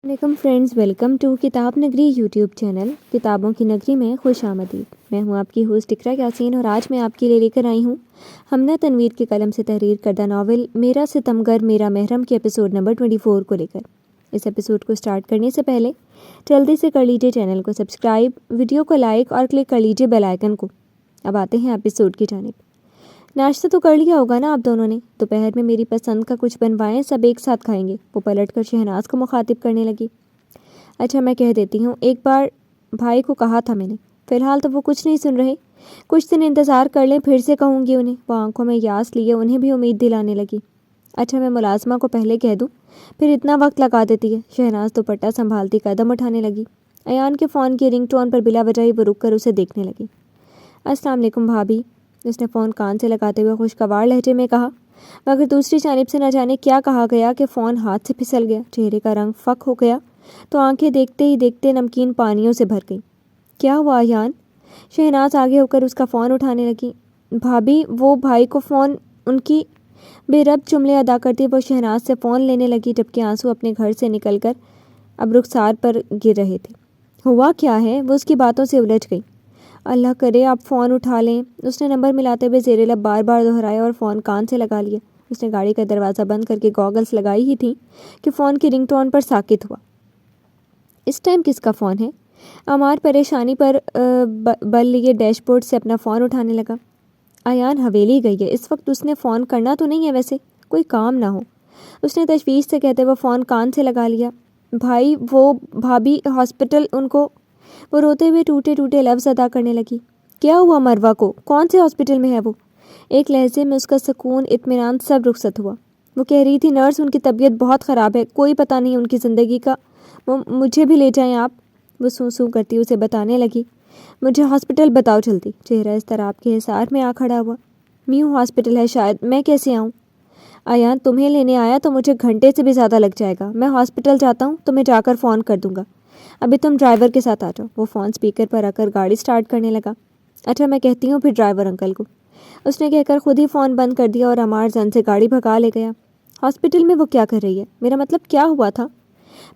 وعلیکم friends, welcome to کتاب نگری یوٹیوب چینل کتابوں کی نگری میں خوش آمدید۔ میں ہوں آپ کی ہوسٹ اقرا یاسین اور آج میں آپ کے لیے لے کر آئی ہوں حمنہ تنویر کے قلم سے تحریر کردہ ناول میرا ستمگر میرا محرم کے ایپیسوڈ نمبر 24 کو لے کر۔ اس ایپیسوڈ کو سٹارٹ کرنے سے پہلے جلدی سے کر لیجیے چینل کو سبسکرائب، ویڈیو کو لائک اور کلک کر لیجیے بیل آئیکن کو۔ اب آتے ہیں ایپیسوڈ کی جانب۔ ناشتہ تو کر لیا ہوگا نا آپ دونوں نے؟ دوپہر میں میری پسند کا کچھ بنوائیں، سب ایک ساتھ کھائیں گے۔ وہ پلٹ کر شہناز کو مخاطب کرنے لگی۔ اچھا میں کہہ دیتی ہوں، ایک بار بھائی کو کہا تھا میں نے، فی الحال تو وہ کچھ نہیں سن رہے، کچھ دن انتظار کر لیں، پھر سے کہوں گی انہیں۔ وہ آنکھوں میں یاس لیے انہیں بھی امید دلانے لگی۔ اچھا میں ملازمہ کو پہلے کہہ دوں، پھر اتنا وقت لگا دیتی ہے۔ شہناز دوپٹہ سنبھالتی قدم اٹھانے لگی۔ ایان کے فون کی رنگ ٹون پر بلا وجہ ہی وہ رک کر اسے دیکھنے لگی۔ السلام علیکم بھابھی، اس نے فون کان سے لگاتے ہوئے خوشگوار لہجے میں کہا، مگر دوسری جانب سے نہ جانے کیا کہا گیا کہ فون ہاتھ سے پھسل گیا، چہرے کا رنگ فک ہو گیا تو آنکھیں دیکھتے ہی دیکھتے نمکین پانیوں سے بھر گئیں۔ کیا ہوا ایان؟ شہناز آگے ہو کر اس کا فون اٹھانے لگی۔ بھابھی وہ بھائی کو فون، ان کی بے ربط جملے ادا کرتی وہ شہناز سے فون لینے لگی، جبکہ آنسو اپنے گھر سے نکل کر اب رخسار پر گر رہے تھے۔ ہوا کیا ہے؟ وہ اس کی باتوں سے الجھ گئی۔ اللہ کرے آپ فون اٹھا لیں، اس نے نمبر ملاتے ہوئے زیر لب بار بار دہرایا اور فون کان سے لگا لیا۔ اس نے گاڑی کا دروازہ بند کر کے گوگلز لگائی ہی تھی کہ فون کی رنگ ٹون پر ساکت ہوا۔ اس ٹائم کس کا فون ہے؟ عمار پریشانی پر بل لیے ڈیش بورڈ سے اپنا فون اٹھانے لگا۔ ایان حویلی گئی ہے، اس وقت اس نے فون کرنا تو نہیں ہے، ویسے کوئی کام نہ ہو، اس نے تشویش سے کہتے ہوئے فون کان سے لگا لیا۔ بھائی وہ بھابھی ہاسپٹل، ان کو، وہ روتے ہوئے ٹوٹے ٹوٹے لفظ ادا کرنے لگی۔ کیا ہوا مروہ کو؟ کون سے ہاسپٹل میں ہے وہ؟ ایک لہجے میں اس کا سکون، اطمینان سب رخصت ہوا۔ وہ کہہ رہی تھی نرس ان کی طبیعت بہت خراب ہے، کوئی پتہ نہیں ان کی زندگی کا، مجھے بھی لے جائیں آپ، وہ سوں سوں کرتی اسے بتانے لگی۔ مجھے ہاسپٹل بتاؤ جلدی۔ چہرہ اضطراب کے حصار میں آ کھڑا ہوا۔ میو ہاسپٹل ہے شاید، میں کیسے آؤں؟ ایان تمہیں لینے آیا تو مجھے گھنٹے سے بھی زیادہ لگ جائے گا، میں ہاسپٹل جاتا ہوں، تمہیں جا کر فون کر دوں گا، ابھی تم ڈرائیور کے ساتھ آ جاؤ۔ وہ فون سپیکر پر رکھ کر گاڑی سٹارٹ کرنے لگا۔ اچھا میں کہتی ہوں پھر ڈرائیور انکل کو، اس نے کہہ کر خود ہی فون بند کر دیا اور عمار زن سے گاڑی بھگا لے گیا۔ ہاسپٹل میں وہ کیا کر رہی ہے؟ میرا مطلب کیا ہوا تھا؟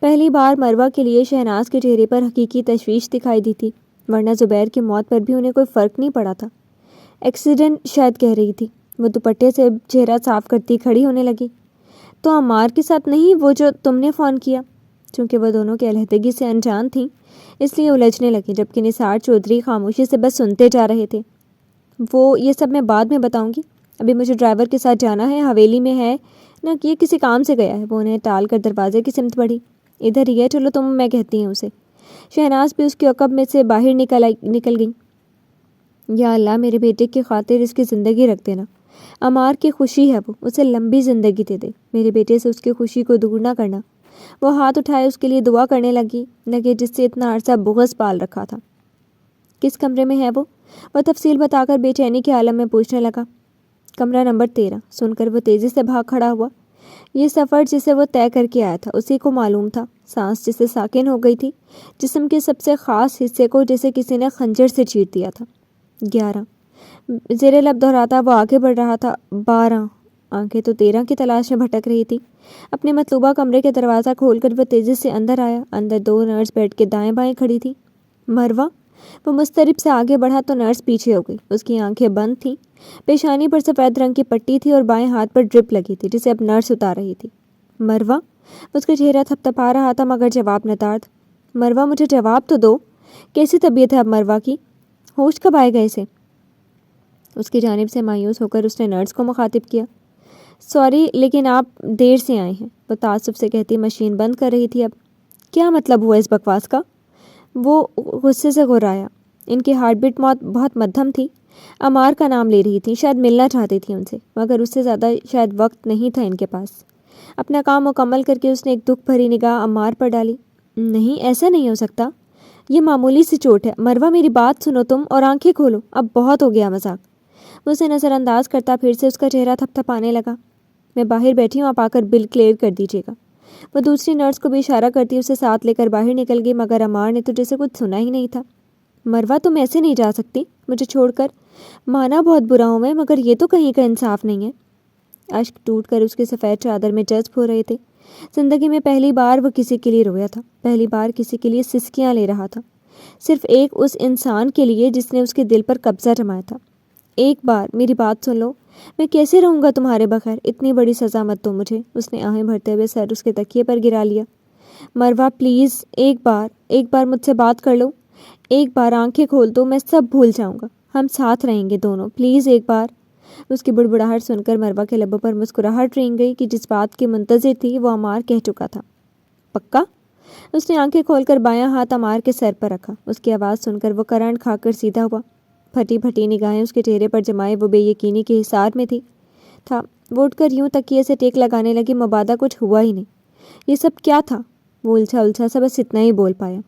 پہلی بار مروہ کے لیے شہناز کے چہرے پر حقیقی تشویش دکھائی دی تھی، ورنہ زبیر کی موت پر بھی انہیں کوئی فرق نہیں پڑا تھا۔ ایکسیڈنٹ شاید کہہ رہی تھی۔ وہ دوپٹے سے چہرہ صاف کرتی کھڑی ہونے لگی۔ تو عمار کے ساتھ نہیں، وہ جو تم نے فون کیا؟ چونکہ وہ دونوں کی علیحدگی سے انجان تھیں اس لیے الجھنے لگی، جبکہ نثار چودھری خاموشی سے بس سنتے جا رہے تھے۔ وہ یہ سب میں بعد میں بتاؤں گی، ابھی مجھے ڈرائیور کے ساتھ جانا ہے، حویلی میں ہے نہ کہ یہ کسی کام سے گیا ہے۔ وہ انہیں ٹال کر دروازے کی سمت بڑھی۔ ادھر ہی ہے، چلو تم، میں کہتی ہوں اسے۔ شہناز بھی اس کی عقب میں سے باہر نکل گئی۔ یا اللہ میرے بیٹے کی خاطر اس کی زندگی رکھ دینا، عمار کی خوشی ہے وہ، اسے لمبی زندگی دے دے، میرے بیٹے سے اس کی خوشی کو دور نہ کرنا۔ وہ ہاتھ اٹھائے اس کے لیے دعا کرنے لگے جس سے اتنا عرصہ بغض پال رکھا تھا۔ کس کمرے میں ہے وہ تفصیل بتا کر بے چینی کے عالم میں پوچھنے لگا۔ کمرہ نمبر 13، سن کر وہ تیزی سے بھاگ کھڑا ہوا۔ یہ سفر جسے وہ طے کر کے آیا تھا اسی کو معلوم تھا، سانس جسے ساکن ہو گئی تھی، جسم کے سب سے خاص حصے کو جسے کسی نے خنجر سے چیر دیا تھا۔ 11 زیر لب دہراتا وہ آگے بڑھ رہا تھا۔ 12 آنکھیں تو 13 کی تلاش میں بھٹک رہی تھی۔ اپنے مطلوبہ کمرے کے دروازہ کھول کر وہ تیزی سے اندر آیا۔ اندر 2 نرس بیڈ کے دائیں بائیں کھڑی تھی۔ مروہ، وہ مضطرب سے آگے بڑھا تو نرس پیچھے ہو گئی، اس کی آنکھیں بند تھیں، پیشانی پر سفید رنگ کی پٹی تھی اور بائیں ہاتھ پر ڈرپ لگی تھی جسے اب نرس اتار رہی تھی۔ مروہ، اس کا چہرہ تھپتھپا رہا تھا مگر جواب نہ تارد۔ مروہ مجھے جواب تو دو، کیسی طبیعت ہے اب مروہ کی؟ ہوش کب آئے گا اسے؟ اس کی جانب سے مایوس ہو کر اس نے نرس کو مخاطب کیا۔ سوری لیکن آپ دیر سے آئے ہیں، وہ تعصب سے کہتی مشین بند کر رہی تھی۔ اب کیا مطلب ہوا اس بکواس کا؟ وہ غصے سے گھرایا۔ ان کی ہارٹ بیٹ بہت مدھم تھی، عمار کا نام لے رہی تھی، شاید ملنا چاہتی تھی ان سے، مگر اس سے زیادہ شاید وقت نہیں تھا ان کے پاس۔ اپنا کام مکمل کر کے اس نے ایک دکھ بھری نگاہ عمار پر ڈالی۔ نہیں ایسا نہیں ہو سکتا، یہ معمولی سی چوٹ ہے، مروہ میری بات سنو تم اور آنکھیں کھولو، اب بہت ہو گیا مذاق۔ وہ اسے نظر انداز کرتا پھر سے اس کا چہرہ تھپتھپانے لگا۔ میں باہر بیٹھی ہوں، آپ آ کر بل کلیئر کر دیجیے گا۔ وہ دوسری نرس کو بھی اشارہ کرتی اسے ساتھ لے کر باہر نکل گئی، مگر عمار نے تو جیسے کچھ سنا ہی نہیں تھا۔ مروہ تم ایسے نہیں جا سکتی مجھے چھوڑ کر، مانا بہت برا ہوں میں، مگر یہ تو کہیں کا انصاف نہیں ہے۔ اشک ٹوٹ کر اس کے سفید چادر میں جذب ہو رہے تھے۔ زندگی میں پہلی بار وہ کسی کے لیے رویا تھا، پہلی بار کسی کے لیے سسکیاں لے رہا تھا، صرف ایک اس انسان کے لیے جس نے اس کے دل پر قبضہ جمایا تھا۔ ایک بار میری بات سن لو، میں کیسے رہوں گا تمہارے بغیر؟ اتنی بڑی سزا مت دو مجھے۔ اس نے آہیں بھرتے ہوئے سر اس کے تکیے پر گرا لیا۔ مروہ پلیز، ایک بار مجھ سے بات کر لو، ایک بار آنکھیں کھول دو، میں سب بھول جاؤں گا، ہم ساتھ رہیں گے دونوں، پلیز ایک بار۔ اس کی بڑبڑاہٹ سن کر مروہ کے لبوں پر مسکراہٹ رنگ گئی کہ جس بات کی منتظر تھی وہ عمار کہہ چکا تھا۔ پکا؟ اس نے آنکھیں کھول کر بایاں ہاتھ عمار کے سر پر رکھا۔ اس کی آواز سن کر وہ کرنٹ کھا کر سیدھا ہوا۔ پھٹی پھٹی نگاہیں اس کے چہرے پر جمائے وہ بے یقینی کے حصار میں تھا۔ وہ اٹھ کر یوں تکیے سے ٹیک لگانے لگی، مبادہ کچھ ہوا ہی نہیں۔ یہ سب کیا تھا؟ وہ الجھا سا بس اتنا ہی بول پایا۔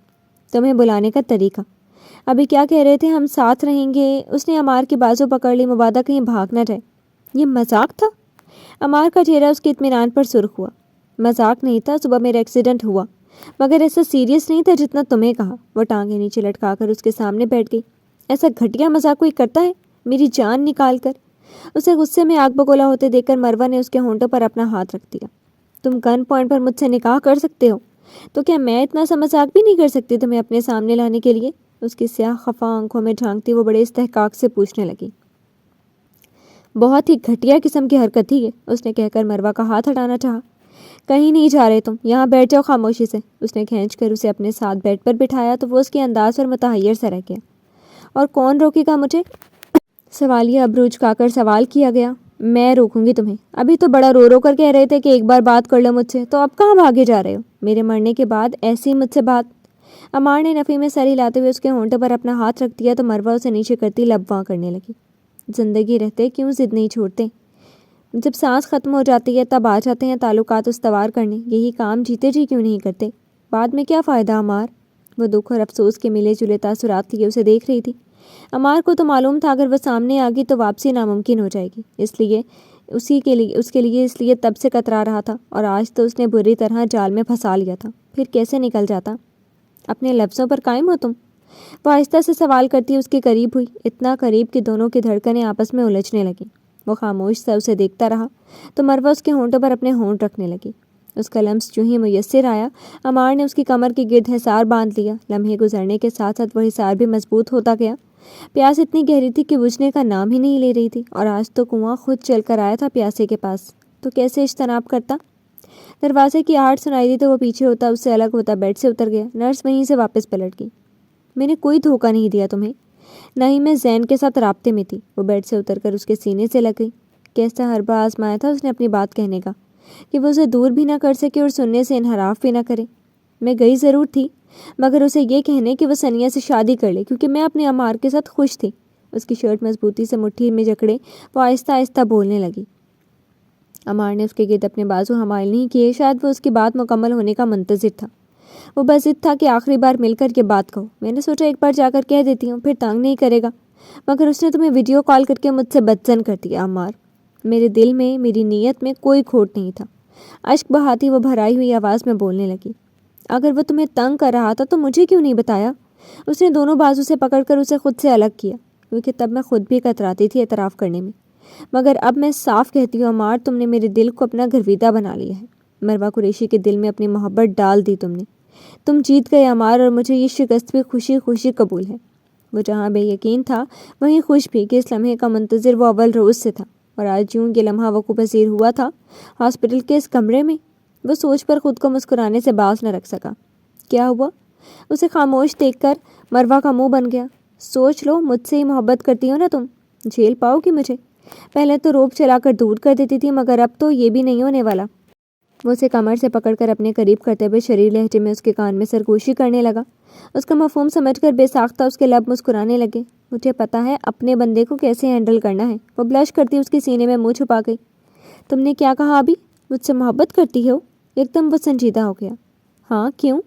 تمہیں بلانے کا طریقہ۔ ابھی کیا کہہ رہے تھے؟ ہم ساتھ رہیں گے۔ اس نے عمار کی بازو پکڑ لی، مبادہ کہیں بھاگ نہ جائے۔ یہ مذاق تھا؟ عمار کا چہرہ اس کے اطمینان پر سرخ ہوا۔ مذاق نہیں تھا، صبح میرا ایکسیڈنٹ ہوا، مگر ایسا سیریس نہیں تھا جتنا تمہیں کہا۔ وہ ٹانگیں نیچے لٹکا کر اس کے سامنے بیٹھ گئی۔ ایسا گھٹیا مذاق کوئی کرتا ہے؟ میری جان نکال کر۔ اسے غصے میں آگ بگولا ہوتے دیکھ کر مروہ نے اس کے ہونٹوں پر اپنا ہاتھ رکھ دیا۔ تم گن پوائنٹ پر مجھ سے نکاح کر سکتے ہو، تو کیا میں اتنا سا مذاق بھی نہیں کر سکتی تمہیں اپنے سامنے لانے کے لیے؟ اس کی سیاہ خفا آنکھوں میں جھانکتی وہ بڑے استحقاق سے پوچھنے لگی۔ بہت ہی گھٹیا قسم کی حرکت تھی یہ، اس نے کہہ کر مروہ کا ہاتھ ہٹانا چاہا۔ کہیں نہیں جا رہے تم، یہاں بیٹھ جاؤ خاموشی سے۔ اس نے کھینچ کر اسے اپنے ساتھ بیڈ پر بٹھایا تو وہ اس کے انداز پر متحیر سا رہ گیا۔ اور کون روکے گا مجھے؟ سوالیہ ابرو جھکا کر سوال کیا گیا۔ میں روکوں گی تمہیں؟ ابھی تو بڑا رو کر کہہ رہے تھے کہ ایک بار بات کر لو مجھ سے، تو اب کہاں بھاگے جا رہے ہو؟ میرے مرنے کے بعد ایسی مجھ سے بات؟ عمار نے نفی میں سر ہلاتے ہوئے اس کے ہونٹوں پر اپنا ہاتھ رکھ دیا تو مروہ اسے نیچے کرتی لب واں کرنے لگی۔ زندگی رہتے کیوں ضد نہیں چھوڑتے؟ جب سانس ختم ہو جاتی ہے تب آ جاتے ہیں تعلقات استوار کرنے، یہی کام جیتے جی کیوں نہیں کرتے؟ بعد میں کیا فائدہ عمار؟ وہ دکھ اور افسوس کے ملے جلے تاثرات لیے اسے دیکھ رہی تھی۔ عمار کو تو معلوم تھا اگر وہ سامنے آ گئی تو واپسی ناممکن ہو جائے گی، اس لیے اس لیے تب سے کترا رہا تھا، اور آج تو اس نے بری طرح جال میں پھنسا لیا تھا۔ پھر کیسے نکل جاتا؟ اپنے لفظوں پر قائم ہو تم؟ وہ آہستہ سے سوال کرتی اس کے قریب ہوئی، اتنا قریب کہ دونوں کی دھڑکنیں آپس میں الجھنے لگیں۔ وہ خاموش سا اسے دیکھتا رہا تو مروہ اس کے ہونٹوں پر اپنے ہونٹ رکھنے لگی۔ اس کا لمس جو ہی میسر آیا، عمار نے اس کی کمر کے گرد حصار باندھ لیا۔ لمحے گزرنے کے ساتھ ساتھ وہ حصار بھی مضبوط ہوتا گیا۔ پیاس اتنی گہری تھی کہ بجھنے کا نام ہی نہیں لے رہی تھی، اور آج تو کنواں خود چل کر آیا تھا پیاسے کے پاس، تو کیسے اجتناب کرتا؟ دروازے کی آہٹ سنائی دی تو وہ پیچھے ہوتا، اس سے الگ ہوتا بیڈ سے اتر گیا۔ نرس وہیں سے واپس پلٹ گئی۔ میں نے کوئی دھوکہ نہیں دیا تمہیں، نہ ہی میں زین کے ساتھ رابطے میں تھی۔ وہ بیڈ سے اتر کر اس کے سینے سے لگ گئی۔ کیسا حربہ آزمایا تھا اس نے اپنی بات کہنے کا کہ وہ اسے دور بھی نہ کر سکے اور سننے سے انحراف بھی نہ کرے۔ میں گئی ضرور تھی، مگر اسے یہ کہنے کہ وہ ثنیہ سے شادی کر لے، کیونکہ میں اپنے عمار کے ساتھ خوش تھی۔ اس کی شرٹ مضبوطی سے مٹھی میں جکڑے وہ آہستہ آہستہ بولنے لگی۔ عمار نے اس کے گرد اپنے بازو حمائل نہیں کیے، شاید وہ اس کی بات مکمل ہونے کا منتظر تھا۔ وہ بس ضد تھا کہ آخری بار مل کر کے بات کہو۔ میں نے سوچا ایک بار جا کر کہہ دیتی ہوں، پھر تنگ نہیں کرے گا، مگر اس نے تمہیں ویڈیو کال کر کے مجھ سے بدزن کر دیا۔ عمار، میرے دل میں، میری نیت میں کوئی کھوٹ نہیں تھا۔ اشک بہاتی وہ بھرائی ہوئی آواز میں بولنے لگی۔ اگر وہ تمہیں تنگ کر رہا تھا تو مجھے کیوں نہیں بتایا؟ اس نے دونوں بازو سے پکڑ کر اسے خود سے الگ کیا، کیونکہ تب میں خود بھی کتراتی تھی اعتراف کرنے میں، مگر اب میں صاف کہتی ہوں عمار، تم نے میرے دل کو اپنا گرویدہ بنا لیا ہے۔ مروہ قریشی کے دل میں اپنی محبت ڈال دی تم نے۔ تم جیت گئے عمار، اور مجھے یہ شکست بھی خوشی خوشی قبول ہے۔ وہ جہاں بے یقین تھا وہیں خوش بھی کہ اس لمحے کا منتظر وہ اول روز سے تھا، اور آج یوں یہ لمحہ وقوع پذیر ہوا تھا ہاسپٹل کے اس کمرے میں۔ وہ سوچ پر خود کو مسکرانے سے باز نہ رکھ سکا۔ کیا ہوا؟ اسے خاموش دیکھ کر مروہ کا منہ بن گیا۔ سوچ لو، مجھ سے ہی محبت کرتی ہو نا تم، جھیل پاؤ گی مجھے؟ پہلے تو روب چلا کر دور کر دیتی تھی، مگر اب تو یہ بھی نہیں ہونے والا۔ وہ اسے کمر سے پکڑ کر اپنے قریب کرتے ہوئے شریر لہجے میں اس کے کان میں سرگوشی کرنے لگا۔ اس کا مفہوم سمجھ کر بے ساختہ اس کے لب مسکرانے لگے۔ مجھے پتا ہے اپنے بندے کو کیسے ہینڈل کرنا ہے۔ وہ بلش کرتی اس کے سینے میں منہ چھپا گئی۔ تم نے کیا کہا ابھی؟ مجھ سے محبت کرتی ہو؟ ایک دم وہ سنجیدہ ہو گیا۔ ہاں، کیوں؟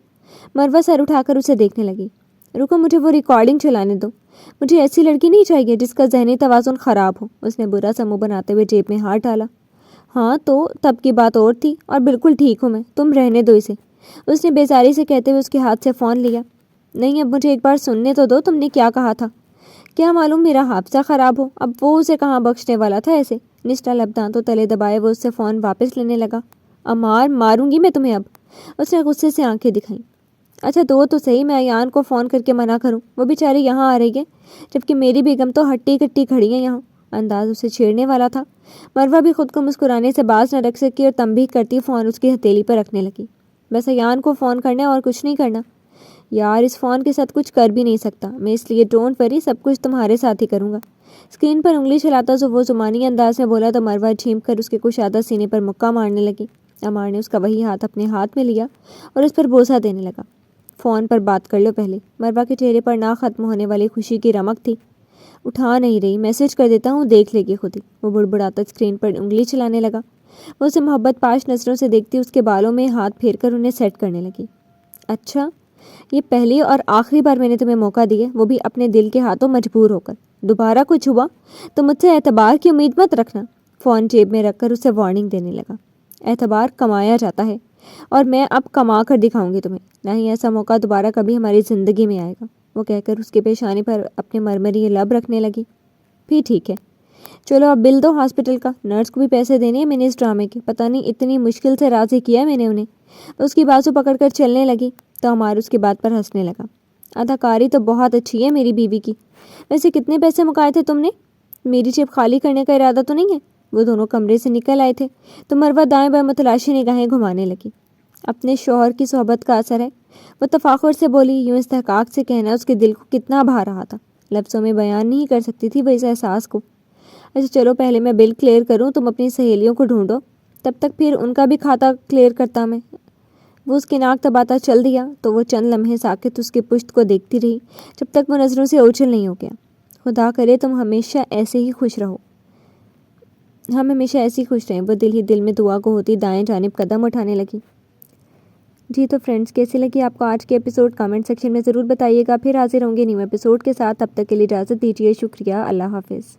مروہ سر اٹھا کر اسے دیکھنے لگی۔ رکو، مجھے وہ ریکارڈنگ چلانے دو۔ مجھے ایسی لڑکی نہیں چاہیے جس کا ذہنی توازن خراب ہو۔ اس نے برا سا منہ بناتے ہوئے جیب میں ہاتھ ڈالا۔ ہاں تو تب کی بات اور تھی، اور بالکل ٹھیک ہوں میں، تم رہنے دو اسے۔ اس نے بیزاری سے کہتے ہوئے اس کے ہاتھ سے فون لیا۔ نہیں، اب مجھے ایک بار سننے تو دو، تم نے کیا کہا تھا؟ کیا معلوم میرا حافظہ خراب ہو، اب وہ اسے کہاں بخشنے والا تھا ایسے۔ نچلا لب دانتوں تلے دبائے وہ اس سے فون واپس لینے لگا۔ عمار ماروں گی میں تمہیں اب، اس نے غصے سے آنکھیں دکھائیں۔ اچھا دو تو صحیح، میں ایان کو فون کر کے منع کروں، وہ بیچاری یہاں آ رہی ہے، جبکہ میری بیگم تو ہٹی کٹی کھڑی ہیں یہاں۔ انداز اسے چھیڑنے والا تھا۔ مروہ بھی خود کو مسکرانے سے باز نہ رکھ سکی اور تنبیہ کرتی فون اس کی ہتھیلی پر رکھنے لگی۔ بس ایان کو فون کرنا اور کچھ نہیں کرنا۔ یار اس فون کے ساتھ کچھ کر بھی نہیں سکتا میں، اس لیے ڈونٹ وری، سب کچھ تمہارے ساتھ ہی کروں گا۔ اسکرین پر انگلی چلاتا جو وہ زمانی انداز میں بولا تو مروہ جھینپ کر اس کے کشادہ سینے پر مکہ مارنے لگی۔ عمار نے اس کا وہی ہاتھ اپنے ہاتھ میں لیا اور اس پر بوسہ دینے لگا۔ فون پر بات کر لو پہلے۔ مروہ کے چہرے پر نہ ختم ہونے والی خوشی کی رمق تھی۔ اٹھا نہیں رہی، میسج کر دیتا ہوں، دیکھ لے گی خود ہی۔ وہ بڑبڑاتا اسکرین پر انگلی چلانے لگا۔ وہ اسے محبت پاش نظروں سے دیکھتی اس کے بالوں میں ہاتھ پھیر کر انہیں سیٹ کرنے لگی۔ اچھا یہ پہلی اور آخری بار میں نے تمہیں موقع دی ہے، وہ بھی اپنے دل کے ہاتھوں مجبور ہو کر۔ دوبارہ کچھ ہوا تو مجھ سے اعتبار کی امید مت رکھنا۔ فون جیب میں رکھ کر اسے وارننگ دینے لگا۔ اعتبار کمایا جاتا ہے اور میں اب کما کر دکھاؤں گی تمہیں، نہ ہی ایسا موقع دوبارہ کبھی ہماری زندگی میں آئے گا، وہ کہہ کر اس کے پیشانے پر اپنے مرمری لب رکھنے لگی۔ بھی ٹھیک ہے، چلو اب بل دو ہاسپٹل کا، نرس کو بھی پیسے دینے ہیں میں نے اس ڈرامے کے، پتہ نہیں اتنی مشکل سے راضی کیا میں نے انہیں۔ اس کی بازو پکڑ کر چلنے لگی تو عمار اس کی بات پر ہنسنے لگا۔ اداکاری تو بہت اچھی ہے میری بیوی کی، ویسے کتنے پیسے مکائے تھے تم نے؟ میری جیب خالی کرنے کا ارادہ تو نہیں ہے؟ وہ دونوں کمرے سے نکل آئے تھے تو مروہ دائیں بائیں متلاشی نگاہیں گھمانے لگی۔ اپنے شوہر کی صحبت کا اثر ہے، وہ تفاخر سے بولی، یوں استحقاق سے کہنا اس کے دل کو کتنا بھا رہا تھا، لفظوں میں بیان نہیں کر سکتی تھی وہ اس احساس کو۔ اچھا چلو پہلے میں بل کلیئر کروں، تم اپنی سہیلیوں کو ڈھونڈو، تب تک پھر ان کا بھی کھاتا کلیئر کرتا میں۔ وہ اس کی ناک دباتا چل دیا تو وہ چند لمحے ساکت اس کے پشت کو دیکھتی رہی جب تک وہ نظروں سے اوجھل نہیں ہو گیا۔ خدا کرے تم ہمیشہ ایسے ہی خوش رہو، ہم ہمیشہ ایسے ہی خوش رہیں، وہ دل ہی دل میں دعا کو ہوتی دائیں جانب قدم اٹھانے لگی۔ جی تو فرینڈس کیسی لگی آپ کو آج کے ایپیسوڈ، کامنٹ سیکشن میں ضرور بتائیے گا۔ پھر حاضر ہوں گے نیو ایپیسوڈ کے ساتھ، تب تک کے لیے اجازت دیجیے، شکریہ، اللہ حافظ۔